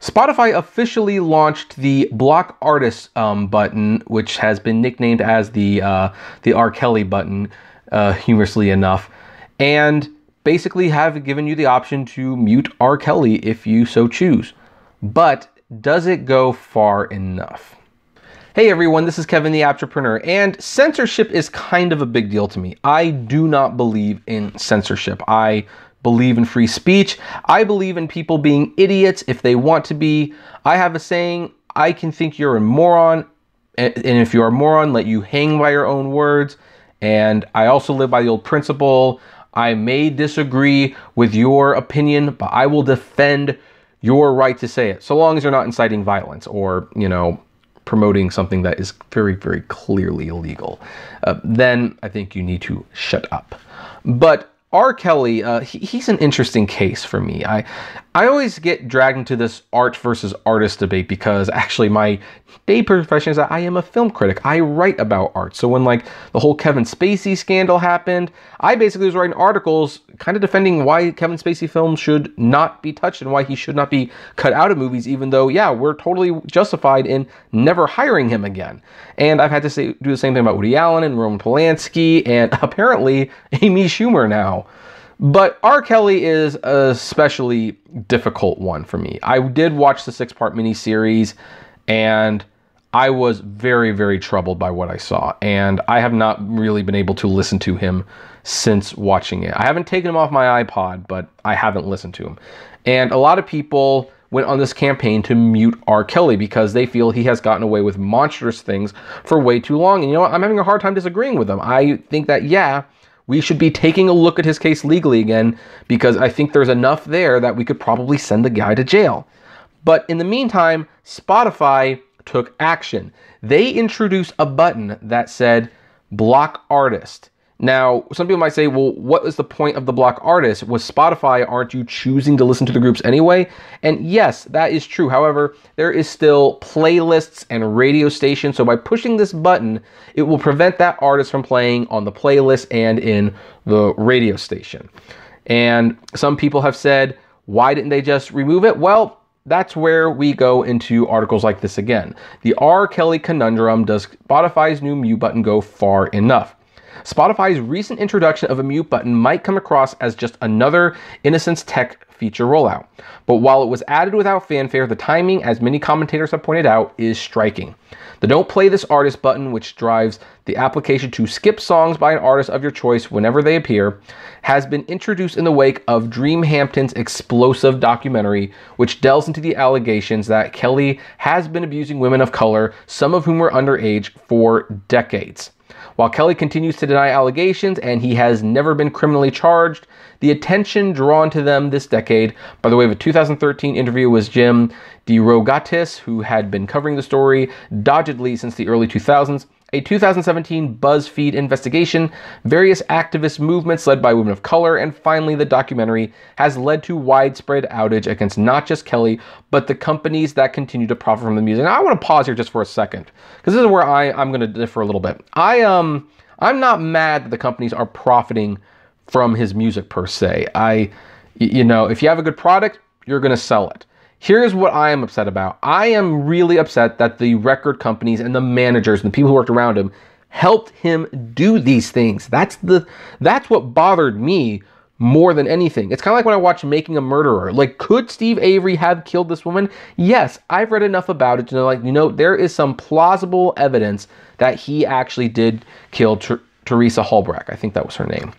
Spotify officially launched the block artist button, which has been nicknamed as the R. Kelly button, humorously enough, and basically have given you the option to mute R. Kelly if you so choose. But does it go far enough? Hey everyone, this is Kevin the Apptrepreneur, and censorship is kind of a big deal to me. I do not believe in censorship. I believe in free speech. I believe in people being idiots if they want to be. I have a saying, I can think you're a moron, and if you're a moron, let you hang by your own words. And I also live by the old principle, I may disagree with your opinion, but I will defend your right to say it, so long as you're not inciting violence or, you know, promoting something that is very, very clearly illegal. Then I think you need to shut up. But R. Kelly, he's an interesting case for me. I always get dragged into this art versus artist debate because actually my day profession is that I am a film critic. I write about art. So when like the whole Kevin Spacey scandal happened, I basically was writing articles kind of defending why Kevin Spacey films should not be touched and why he should not be cut out of movies, even though, yeah, we're totally justified in never hiring him again. And I've had to do the same thing about Woody Allen and Roman Polanski and apparently Amy Schumer now. But R. Kelly is a especially difficult one for me. I did watch the 6-part miniseries, and I was very, very troubled by what I saw. And I have not really been able to listen to him since watching it. I haven't taken him off my iPod, but I haven't listened to him. And a lot of people went on this campaign to mute R. Kelly because they feel he has gotten away with monstrous things for way too long. And you know what? I'm having a hard time disagreeing with them. I think that, yeah, we should be taking a look at his case legally again, because I think there's enough there that we could probably send the guy to jail. But in the meantime, Spotify took action. They introduced a button that said block artist. Now, some people might say, well, what is the point of the block artist? With Spotify, aren't you choosing to listen to the groups anyway? And yes, that is true. However, there is still playlists and radio stations. So by pushing this button, it will prevent that artist from playing on the playlist and in the radio station. And some people have said, why didn't they just remove it? Well, that's where we go into articles like this again. The R. Kelly conundrum, does Spotify's new mute button go far enough? Spotify's recent introduction of a mute button might come across as just another Innocence Tech feature rollout. But while it was added without fanfare, the timing, as many commentators have pointed out, is striking. The Don't Play This Artist button, which drives the application to skip songs by an artist of your choice whenever they appear, has been introduced in the wake of Dream Hampton's explosive documentary, which delves into the allegations that Kelly has been abusing women of color, some of whom were underage, for decades. While Kelly continues to deny allegations and he has never been criminally charged, the attention drawn to them this decade by the way of a 2013 interview with Jim DeRogatis, who had been covering the story doggedly since the early 2000s, a 2017 BuzzFeed investigation, various activist movements led by women of color, and finally the documentary has led to widespread outrage against not just Kelly, but the companies that continue to profit from the music. Now, I want to pause here just for a second, because this is where I'm going to differ a little bit. I'm not mad that the companies are profiting from his music per se. You know, if you have a good product, you're going to sell it. Here's what I am upset about. I am really upset that the record companies and the managers and the people who worked around him helped him do these things. That's what bothered me more than anything. It's kind of like when I watch Making a Murderer. Like, could Steve Avery have killed this woman? Yes, I've read enough about it to know, like, you know, there is some plausible evidence that he actually did kill Teresa Halbrecht. I think that was her name.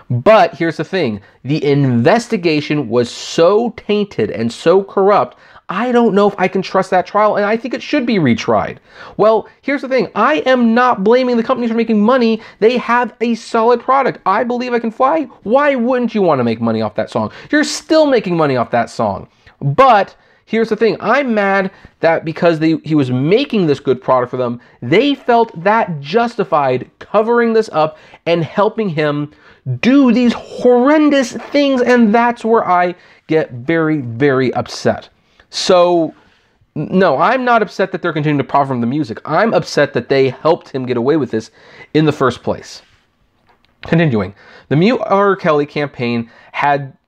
But here's the thing, the investigation was so tainted and so corrupt, I don't know if I can trust that trial, and I think it should be retried. Well, here's the thing, I am not blaming the companies for making money. They have a solid product. I Believe I Can Fly. Why wouldn't you want to make money off that song? You're still making money off that song. But here's the thing, I'm mad that because he was making this good product for them, they felt that justified covering this up and helping him do these horrendous things, and that's where I get very, very upset. So, no, I'm not upset that they're continuing to profit from the music. I'm upset that they helped him get away with this in the first place. Continuing, the MuteRKelly campaign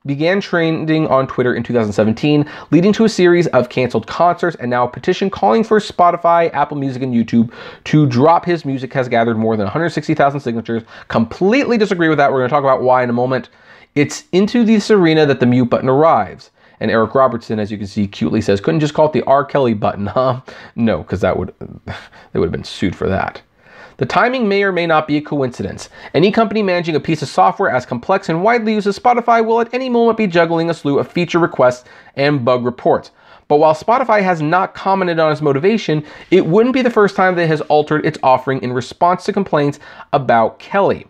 began trending on Twitter in 2017, leading to a series of canceled concerts, and now a petition calling for Spotify, Apple Music, and YouTube to drop his music has gathered more than 160,000 signatures. Completely disagree with that. We're going to talk about why in a moment. It's into this arena that the mute button arrives. And Eric Robertson, as you can see, cutely says, couldn't just call it the R. Kelly button, huh? No, because they would have been sued for that. The timing may or may not be a coincidence. Any company managing a piece of software as complex and widely used as Spotify will at any moment be juggling a slew of feature requests and bug reports. But while Spotify has not commented on its motivation, it wouldn't be the first time that it has altered its offering in response to complaints about Kelly.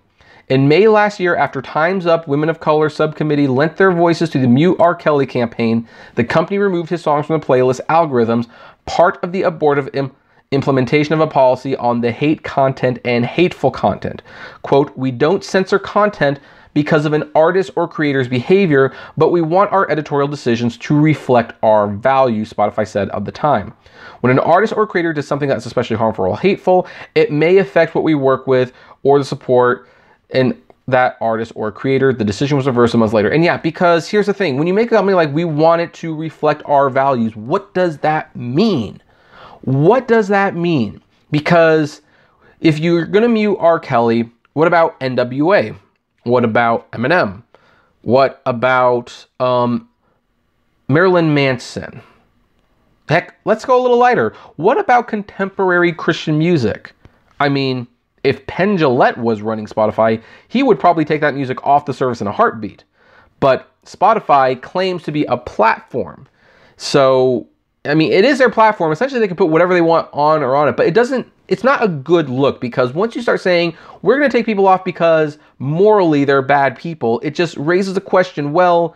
In May last year, after Time's Up Women of Color subcommittee lent their voices to the MuteRKelly campaign, the company removed his songs from the playlist algorithms, part of the abortive implementation of a policy on the hate content and hateful content. Quote, we don't censor content because of an artist or creator's behavior, but we want our editorial decisions to reflect our values, Spotify said at the time. When an artist or creator does something that's especially harmful or hateful, it may affect what we work with or the support in that artist or creator. The decision was reversed a month later. And yeah, because here's the thing, when you make a company like we want it to reflect our values, what does that mean? What does that mean? Because if you're going to mute R. Kelly, what about NWA? What about Eminem? What about Marilyn Manson? Heck, let's go a little lighter. What about contemporary Christian music? I mean, if Penn Jillette was running Spotify, he would probably take that music off the service in a heartbeat. But Spotify claims to be a platform. So, I mean, it is their platform. Essentially, they can put whatever they want on or on it, but it's not a good look, because once you start saying, we're going to take people off because morally they're bad people, it just raises the question, well,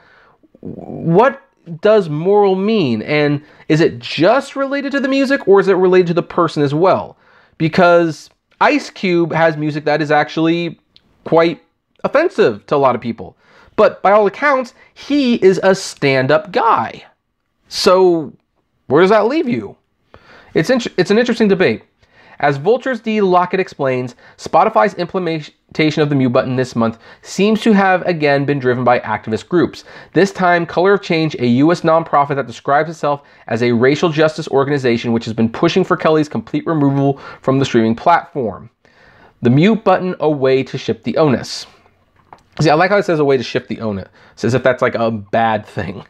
what does moral mean? And is it just related to the music, or is it related to the person as well? Because Ice Cube has music that is actually quite offensive to a lot of people. But by all accounts, he is a stand-up guy. So where does that leave you? It's an interesting debate. As Vulture's D. Lockett explains, Spotify's implementation of the mute button this month seems to have again been driven by activist groups. This time, Color of Change, a U.S. nonprofit that describes itself as a racial justice organization which has been pushing for Kelly's complete removal from the streaming platform. The mute button, a way to shift the onus. See, I like how it says a way to shift the onus. It's as if that's like a bad thing.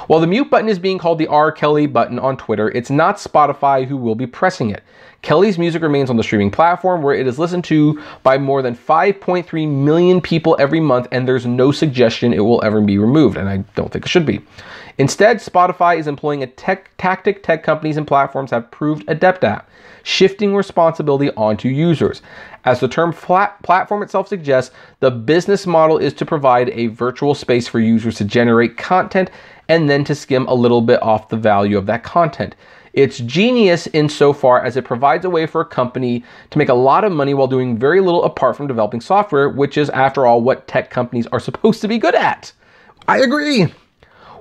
While the mute button is being called the R. Kelly button on Twitter, it's not Spotify who will be pressing it. Kelly's music remains on the streaming platform, where it is listened to by more than 5.3 million people every month, and there's no suggestion it will ever be removed, and I don't think it should be. Instead, Spotify is employing a tactic tech companies and platforms have proved adept at, shifting responsibility onto users. As the term platform itself suggests, the business model is to provide a virtual space for users to generate content and then to skim a little bit off the value of that content. It's genius insofar as it provides a way for a company to make a lot of money while doing very little apart from developing software, which is, after all, what tech companies are supposed to be good at. I agree.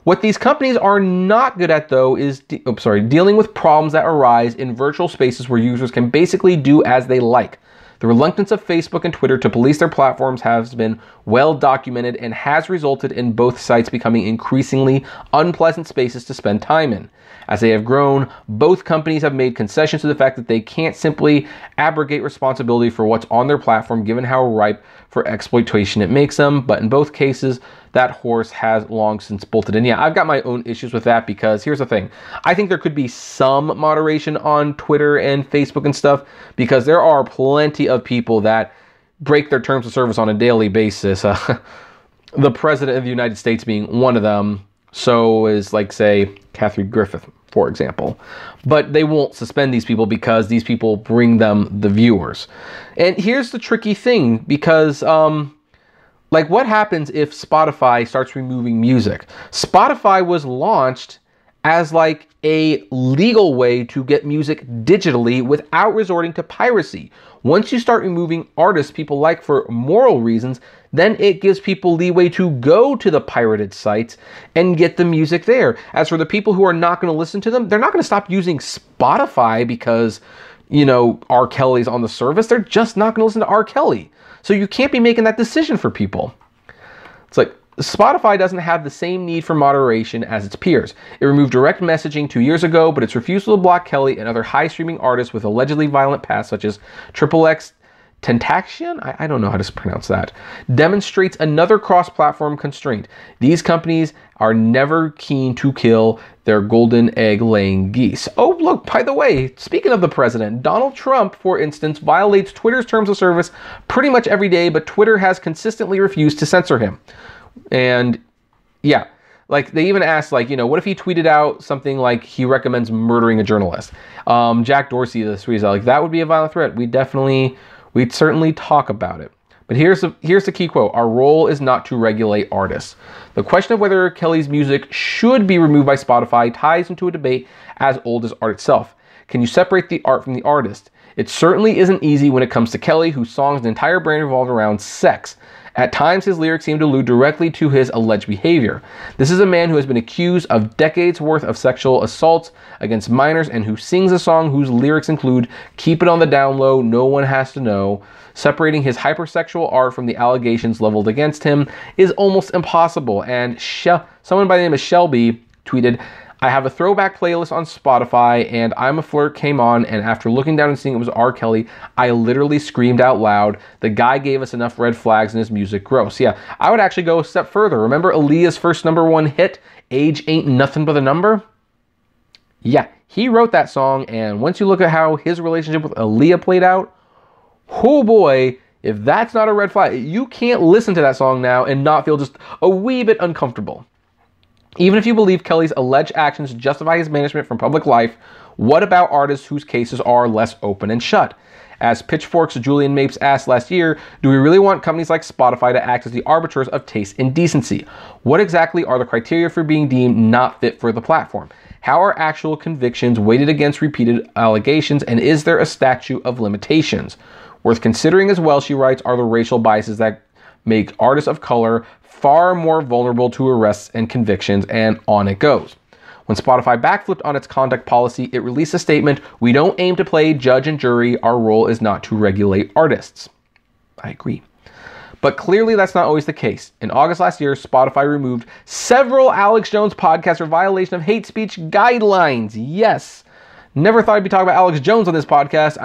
What these companies are not good at, though, is dealing with problems that arise in virtual spaces where users can basically do as they like. The reluctance of Facebook and Twitter to police their platforms has been well documented and has resulted in both sites becoming increasingly unpleasant spaces to spend time in. As they have grown, both companies have made concessions to the fact that they can't simply abrogate responsibility for what's on their platform, given how ripe for exploitation it makes them. But in both cases, that horse has long since bolted. And yeah, I've got my own issues with that, because here's the thing. I think there could be some moderation on Twitter and Facebook and stuff, because there are plenty of people that break their terms of service on a daily basis. The President of the United States being one of them. So is, like, say, Kathy Griffith, for example. But they won't suspend these people because these people bring them the viewers. And here's the tricky thing, because like, what happens if Spotify starts removing music? Spotify was launched as like a legal way to get music digitally without resorting to piracy. Once you start removing artists people like for moral reasons, then it gives people leeway to go to the pirated sites and get the music there. As for the people who are not going to listen to them, they're not going to stop using Spotify because, you know, R. Kelly's on the service. They're just not going to listen to R. Kelly. So you can't be making that decision for people. It's like Spotify doesn't have the same need for moderation as its peers. It removed direct messaging 2 years ago, but its refusal to block Kelly and other high streaming artists with allegedly violent past, such as XXX Tentacion, I don't know how to pronounce that, demonstrates another cross-platform constraint. These companies are never keen to kill their golden egg-laying geese. Oh, look, by the way, speaking of the president, Donald Trump, for instance, violates Twitter's terms of service pretty much every day, but Twitter has consistently refused to censor him. And yeah, like they even asked, like, you know, what if he tweeted out something like he recommends murdering a journalist? Jack Dorsey, the tweets out, like, that would be a violent threat. We'd certainly talk about it. But here's the key quote. Our role is not to regulate artists. The question of whether Kelly's music should be removed by Spotify ties into a debate as old as art itself. Can you separate the art from the artist? It certainly isn't easy when it comes to Kelly, whose songs and entire brand revolve around sex. At times, his lyrics seem to allude directly to his alleged behavior. This is a man who has been accused of decades worth of sexual assaults against minors and who sings a song whose lyrics include "keep it on the down low, no one has to know." Separating his hypersexual art from the allegations leveled against him is almost impossible. And someone by the name of Shelby tweeted, I have a throwback playlist on Spotify and I'm a Flirt came on, and after looking down and seeing it was R. Kelly, I literally screamed out loud. The guy gave us enough red flags and his music gross. Yeah, I would actually go a step further. Remember Aaliyah's first #1 hit, Age Ain't Nothing But a Number? Yeah, he wrote that song, and once you look at how his relationship with Aaliyah played out, oh boy, if that's not a red flag, you can't listen to that song now and not feel just a wee bit uncomfortable. Even if you believe Kelly's alleged actions justify his banishment from public life, what about artists whose cases are less open and shut? As Pitchfork's Julian Mapes asked last year, do we really want companies like Spotify to act as the arbiters of taste and decency? What exactly are the criteria for being deemed not fit for the platform? How are actual convictions weighted against repeated allegations, and is there a statute of limitations? Worth considering as well, she writes, are the racial biases that make artists of color far more vulnerable to arrests and convictions, and on it goes. When Spotify backflipped on its conduct policy, it released a statement, we don't aim to play judge and jury, our role is not to regulate artists. I agree. But clearly that's not always the case. In August last year, Spotify removed several Alex Jones podcasts for violation of hate speech guidelines. Yes. Never thought I'd be talking about Alex Jones on this podcast.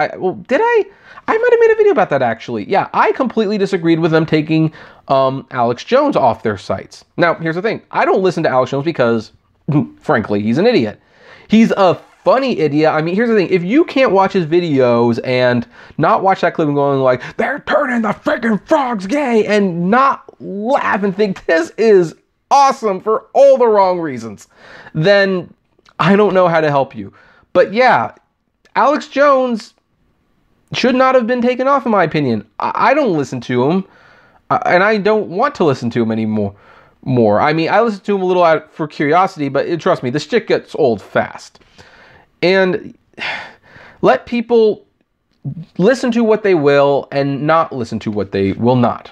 Did I? I might have made a video about that, actually. Yeah, I completely disagreed with them taking Alex Jones off their sites. Now, here's the thing. I don't listen to Alex Jones because, frankly, he's an idiot. He's a funny idiot. I mean, here's the thing. If you can't watch his videos and not watch that clip and going like, they're turning the freaking frogs gay, and not laugh and think this is awesome for all the wrong reasons, then I don't know how to help you. But yeah, Alex Jones should not have been taken off, in my opinion. I don't listen to him, and I don't want to listen to him anymore. I mean, I listen to him a little for curiosity, but trust me, this shit gets old fast. And let people listen to what they will and not listen to what they will not.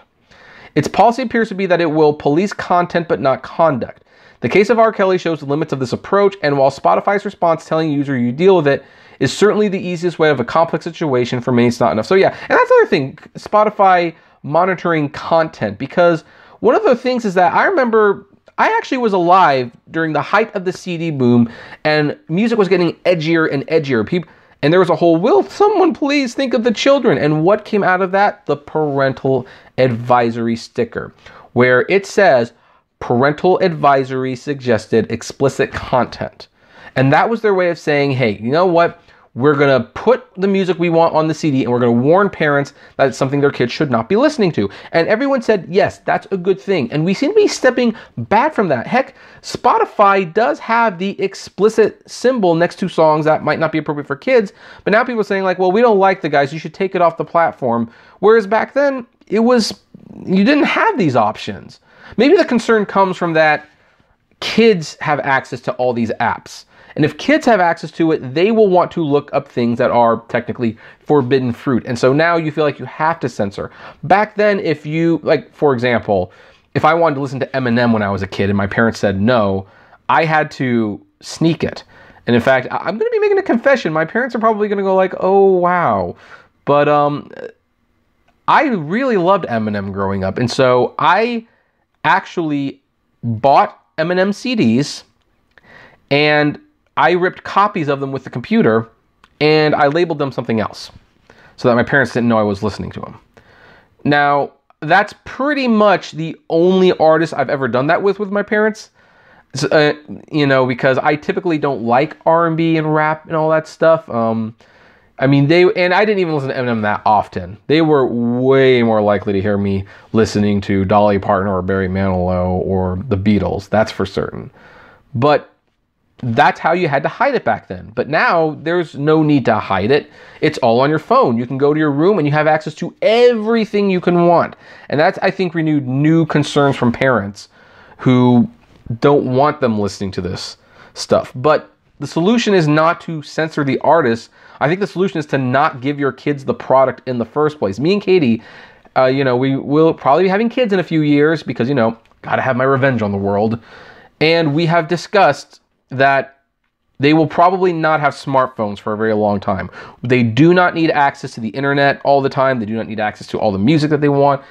Its policy appears to be that it will police content but not conduct. The case of R. Kelly shows the limits of this approach, and while Spotify's response telling user you deal with it is certainly the easiest way of a complex situation, for many it's not enough. So yeah, and that's the other thing, Spotify monitoring content, because one of the things is that I remember I actually was alive during the height of the CD boom, and music was getting edgier and edgier. And there was a whole, will someone please think of the children? And what came out of that? The parental advisory sticker, where it says, parental advisory suggested explicit content. And that was their way of saying, hey, you know what? We're going to put the music we want on the CD, and we're going to warn parents that it's something their kids should not be listening to. And everyone said, yes, that's a good thing. And we seem to be stepping back from that. Heck, Spotify does have the explicit symbol next to songs that might not be appropriate for kids. But now people are saying like, well, we don't like the guys. You should take it off the platform. Whereas back then, you didn't have these options. Maybe the concern comes from that kids have access to all these apps. And if kids have access to it, they will want to look up things that are technically forbidden fruit. And so now you feel like you have to censor. Back then, if you, like, for example, if I wanted to listen to Eminem when I was a kid and my parents said no, I had to sneak it. And in fact, I'm going to be making a confession. My parents are probably going to go like, oh, wow. But I really loved Eminem growing up. And so I actually bought Eminem CDs and I ripped copies of them with the computer and I labeled them something else so that my parents didn't know I was listening to them. Now, that's pretty much the only artist I've ever done that with my parents. You know, because I typically don't like R&B and rap and all that stuff. I mean, and I didn't even listen to Eminem that often. They were way more likely to hear me listening to Dolly Parton or Barry Manilow or the Beatles. That's for certain. But that's how you had to hide it back then. But now there's no need to hide it. It's all on your phone. You can go to your room and you have access to everything you can want. And that's, I think, renewed new concerns from parents who don't want them listening to this stuff. But the solution is not to censor the artists. I think the solution is to not give your kids the product in the first place. Me and Katie, you know, we will probably be having kids in a few years because, you know, gotta have my revenge on the world. And we have discussed that they will probably not have smartphones for a very long time. They do not need access to the internet all the time. They do not need access to all the music that they want.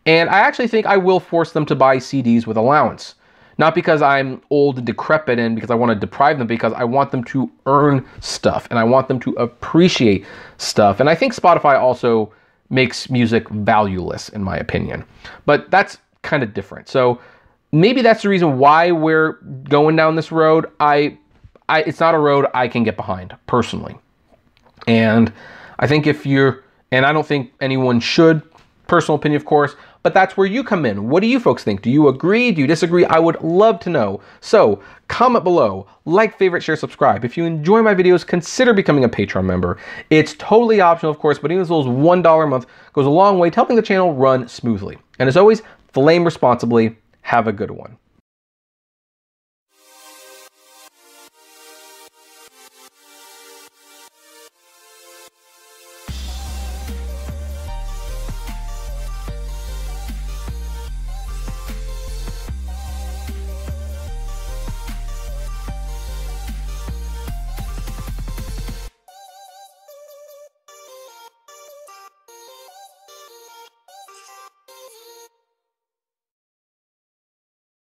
And I actually think I will force them to buy CDs with allowance. Not because I'm old and decrepit and because I want to deprive them, because I want them to earn stuff and I want them to appreciate stuff. And I think Spotify also makes music valueless, in my opinion. But that's kind of different. So maybe that's the reason why we're going down this road. It's not a road I can get behind, personally. And I think and I don't think anyone should, personal opinion, of course, but that's where you come in. What do you folks think? Do you agree? Do you disagree? I would love to know. So comment below, like, favorite, share, subscribe. If you enjoy my videos, consider becoming a Patreon member. It's totally optional, of course, but even as little as $1 a month goes a long way to helping the channel run smoothly. And as always, flame responsibly. Have a good one.